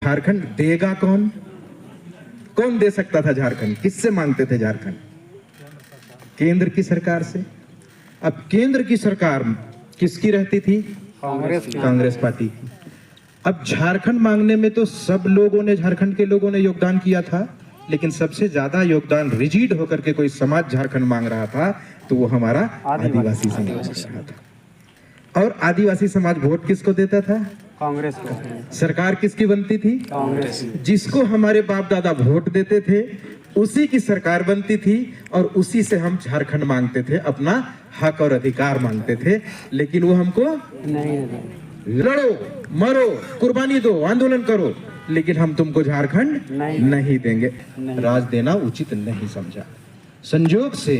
झारखंड देगा कौन? कौन दे सकता था झारखंड? किससे मांगते थे झारखंड? केंद्र की सरकार से। अब केंद्र की सरकार किसकी रहती थी? कांग्रेस पार्टी की। अब झारखंड मांगने में तो सब लोगों ने, झारखंड के लोगों ने योगदान किया था, लेकिन सबसे ज्यादा योगदान रिजिड होकर के कोई समाज झारखंड मांग रहा था तो वो हमारा आदिवासी समाज मांग रहा था। और आदिवासी समाज वोट किसको देता था? कांग्रेस को। सरकार किसकी बनती थी? कांग्रेस। जिसको हमारे बाप दादा वोट देते थे उसी की सरकार बनती थी और उसी से हम झारखंड मांगते थे, अपना हक और अधिकार मांगते थे। लेकिन वो हमको नहीं, लड़ो, मरो, कुर्बानी दो, आंदोलन करो, लेकिन हम तुमको झारखंड नहीं देंगे। राज देना उचित नहीं समझा। संयोग से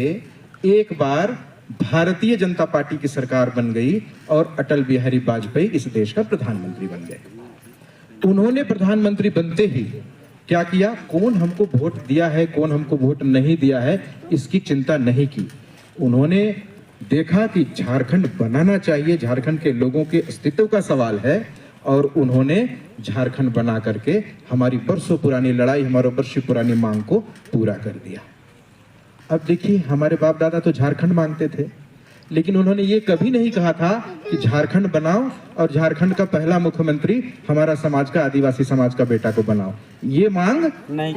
एक बार भारतीय जनता पार्टी की सरकार बन गई और अटल बिहारी वाजपेयी इस देश का प्रधानमंत्री बन गए। उन्होंने प्रधानमंत्री बनते ही क्या किया? कौन हमको वोट दिया है, कौन हमको वोट नहीं दिया है, इसकी चिंता नहीं की। उन्होंने देखा कि झारखंड बनाना चाहिए, झारखंड के लोगों के अस्तित्व का सवाल है, और उन्होंने झारखंड बना करके हमारी बरसों पुरानी लड़ाई, हमारी बरसों पुरानी मांग को पूरा कर दिया। अब देखिए, हमारे बाप दादा तो झारखंड मांगते थे, लेकिन उन्होंने ये कभी नहीं कहा था कि झारखंड बनाओ और झारखंड का पहला मुख्यमंत्री हमारा समाज का, आदिवासी समाज का बेटा को बनाओ। ये मांग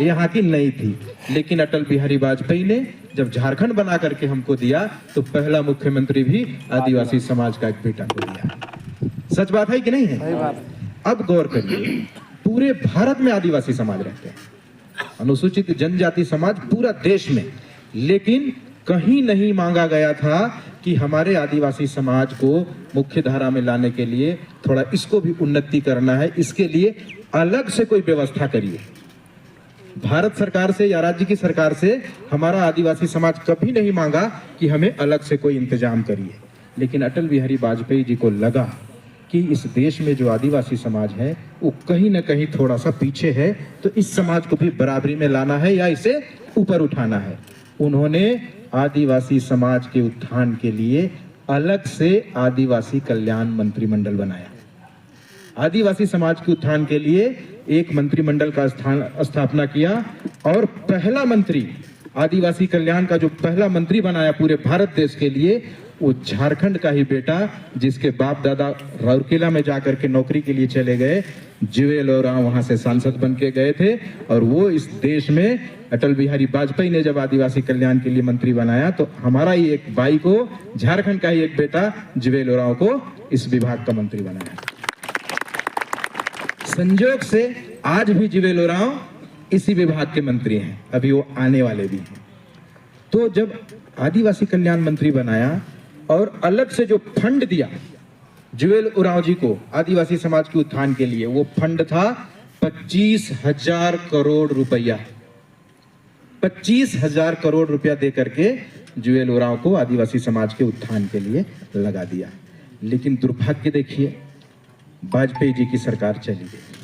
यहाँ की नहीं थी। लेकिन अटल बिहारी वाजपेयी ने जब झारखंड बना करके हमको दिया तो पहला मुख्यमंत्री भी आदिवासी समाज का एक बेटा को दिया। सच बात है कि नहीं है? अब गौर करिए, पूरे भारत में आदिवासी समाज रहते हैं, अनुसूचित जनजाति समाज पूरा देश में, लेकिन कहीं नहीं मांगा गया था कि हमारे आदिवासी समाज को मुख्य धारा में लाने के लिए थोड़ा इसको भी उन्नति करना है, इसके लिए अलग से कोई व्यवस्था करिए। भारत सरकार से या राज्य की सरकार से हमारा आदिवासी समाज कभी नहीं मांगा कि हमें अलग से कोई इंतजाम करिए। लेकिन अटल बिहारी वाजपेयी जी को लगा कि इस देश में जो आदिवासी समाज है वो कहीं ना कहीं थोड़ा सा पीछे है, तो इस समाज को भी बराबरी में लाना है या इसे ऊपर उठाना है। उन्होंने आदिवासी समाज के उत्थान के लिए अलग से आदिवासी कल्याण मंत्रिमंडल बनाया। आदिवासी समाज के उत्थान के लिए एक मंत्रिमंडल का स्थापना किया और पहला मंत्री, आदिवासी कल्याण का जो पहला मंत्री बनाया पूरे भारत देश के लिए, वो झारखंड का ही बेटा, जिसके बाप दादा राउरकेला में जाकर के नौकरी के लिए चले गए, जुएल ओरांव वहां से सांसद बन के गए थे। और वो इस देश में अटल बिहारी वाजपेयी ने जब आदिवासी कल्याण के लिए मंत्री बनाया तो हमारा ही एक भाई को, झारखंड का ही एक बेटा जुएल ओरांव को इस विभाग का मंत्री बनाया। संयोग से आज भी जुएल ओरांव इसी विभाग के मंत्री हैं, अभी वो आने वाले भी हैं। तो जब आदिवासी कल्याण मंत्री बनाया और अलग से जो फंड दिया जुएल ओरांव जी को आदिवासी समाज के उत्थान के लिए, वो फंड था 25,000 करोड़ रुपया। 25,000 करोड़ रुपया दे करके जुएल ओरांव को आदिवासी समाज के उत्थान के लिए लगा दिया। लेकिन दुर्भाग्य देखिए, वाजपेयी जी की सरकार चली गई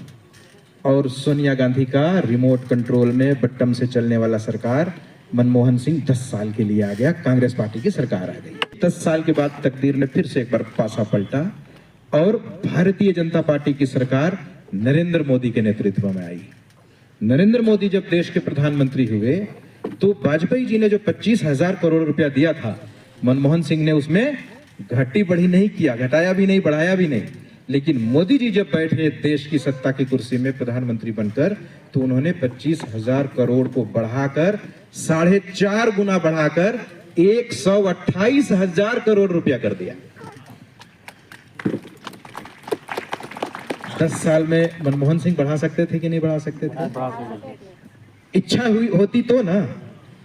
और सोनिया गांधी का रिमोट कंट्रोल में बटन से चलने वाला सरकार मनमोहन सिंह 10 साल के लिए आ गया, कांग्रेस पार्टी की सरकार आ गई। 10 साल के बाद तकदीर ने फिर से एक बार पासा पलटा और भारतीय जनता पार्टी की सरकार नरेंद्र मोदी के नेतृत्व में आई। नरेंद्र मोदी जब देश के प्रधानमंत्री हुए तो वाजपेयी जी ने जो 25,000 करोड़ रुपया दिया था, मनमोहन सिंह ने उसमें घटी बढ़ी नहीं किया, घटाया भी नहीं, बढ़ाया भी नहीं। लेकिन मोदी जी जब बैठे देश की सत्ता की कुर्सी में प्रधानमंत्री बनकर, तो उन्होंने 25,000 करोड़ को बढ़ाकर 4.5 गुना बढ़ाकर 128,000 करोड़ रुपया कर दिया। 10 साल में मनमोहन सिंह बढ़ा सकते थे कि नहीं बढ़ा सकते थे? इच्छा हुई होती तो ना,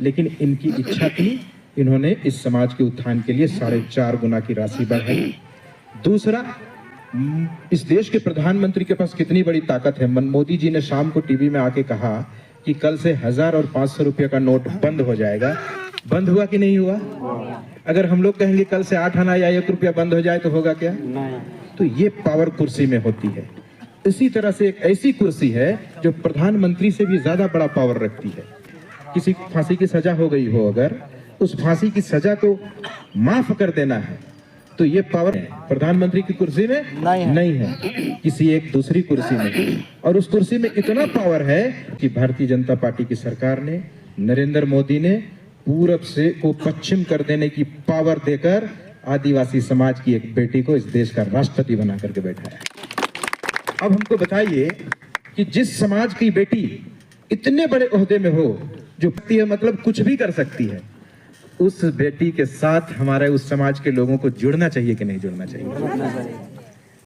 लेकिन इनकी इच्छा थी, इन्होंने इस समाज के उत्थान के लिए 4.5 गुना की राशि बढ़ाई। दूसरा, इस देश के प्रधानमंत्री के पास कितनी बड़ी ताकत है। मोदी जी ने शाम को टीवी में आके कहा कि कल से 1000 और 500 रुपया का नोट बंद हो जाएगा। बंद हुआ कि नहीं हुआ? अगर हम लोग कहेंगे कल से 8 आना या 1 रुपया बंद हो जाए तो होगा क्या? नहीं। तो ये पावर कुर्सी में होती है। इसी तरह से एक ऐसी कुर्सी है जो प्रधानमंत्री से भी ज्यादा बड़ा पावर रखती है। किसी को फांसी की सजा हो गई हो, अगर उस फांसी की सजा को माफ कर देना है तो तो ये पावर प्रधानमंत्री की कुर्सी में नहीं है, किसी एक दूसरी कुर्सी में। और उस कुर्सी में इतना पावर है कि भारतीय जनता पार्टी की सरकार ने, नरेंद्र मोदी ने पूरब से को पश्चिम कर देने की पावर देकर आदिवासी समाज की एक बेटी को इस देश का राष्ट्रपति बना करके बैठा है। अब हमको बताइए कि जिस समाज की बेटी इतने बड़े ओहदे में हो, जो मतलब कुछ भी कर सकती है, उस बेटी के साथ हमारे उस समाज के लोगों को जुड़ना चाहिए कि नहीं जुड़ना चाहिए?